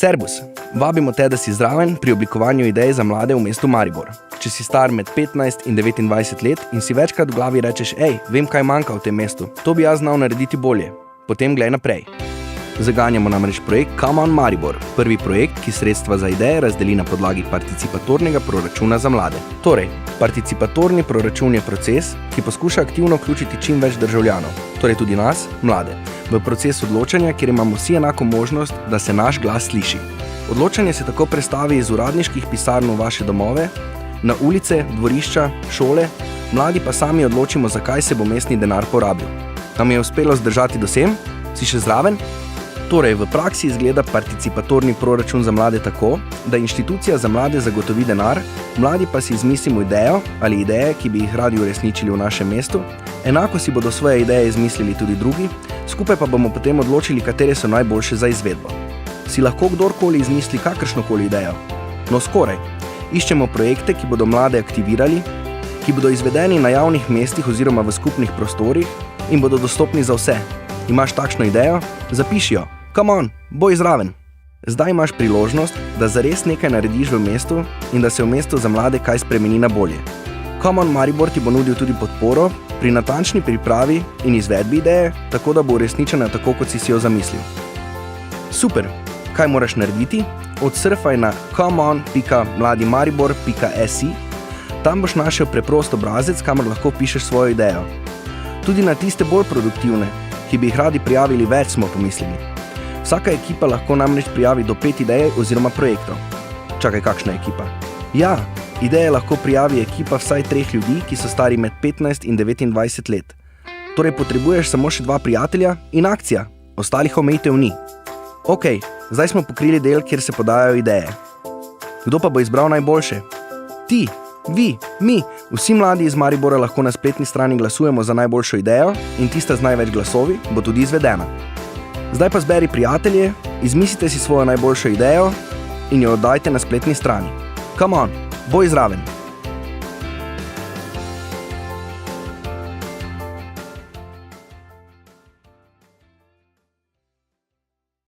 Servus, vabimo te, da si zraven pri oblikovanju idej za mlade v mestu Maribor. Če si star med 15 in 29 let in si večkrat v glavi rečeš, vem, kaj manjka v tem mestu, to bi jaz znal narediti bolje, potem glej naprej. Zaganjamo namreč projekt Come on Maribor, prvi projekt, ki sredstva za ideje razdeli na podlagi participatornega proračuna za mlade. Torej, participatorni proračun je proces, ki poskuša aktivno vključiti čim več državljanov, torej tudi nas, mlade, v proces odločanja, kjer imamo vsi enako možnost, da se naš glas sliši. Odločanje se tako prestavi iz uradniških pisarn v vaše domove, na ulice, dvorišča, šole, mladi pa sami odločimo, zakaj se bo mestni denar porabil. Nam je uspelo zdržati do sem? Si še zraven? Torej, v praksi izgleda participatorni proračun za mlade tako, da inštitucija za mlade zagotovi denar, mladi pa si izmislimo idejo ali ideje, ki bi jih radi uresničili v našem mestu, enako si bodo svoje ideje izmislili tudi drugi, skupaj pa bomo potem odločili, katere so najboljše za izvedbo. Si lahko kdorkoli izmisli kakršnokoli idejo? No skoraj. Iščemo projekte, ki bodo mlade aktivirali, ki bodo izvedeni na javnih mestih oziroma v skupnih prostorih in bodo dostopni za vse. Imaš takšno idejo? Zapiši jo. Come on, boj zraven. Zdaj imaš priložnost, da zares nekaj narediš v mestu in da se v mestu za mlade kaj spremeni na bolje. Come on Maribor ti bo nudil tudi podporo pri natančni pripravi in izvedbi ideje, tako da bo uresničena tako, kot si jo zamislil. Super, kaj moraš narediti? Odsurfaj na comeon.mladimaribor.si, tam boš našel preprost obrazec, kamor lahko pišeš svojo idejo. Tudi na tiste bolj produktivne, ki bi jih radi prijavili, več smo pomislili. Vsaka ekipa lahko namreč prijavi do 5 idej oziroma projektov. Čakaj, kakšna ekipa? Ja, ideje lahko prijavi ekipa vsaj 3 ljudi, ki so stari med 15 in 29 let. Torej potrebuješ samo še 2 prijatelja in akcija, ostalih omejitev ni. Ok, zdaj smo pokrili del, kjer se podajajo ideje. Kdo pa bo izbral najboljše? Ti, vi, mi, vsi mladi iz Maribora lahko na spletni strani glasujemo za najboljšo idejo in tista z največ glasovi bo tudi izvedena. Zdaj pa zberi prijatelje, izmislite si svojo najboljšo idejo in jo oddajte na spletni strani. Come on, boj zraven!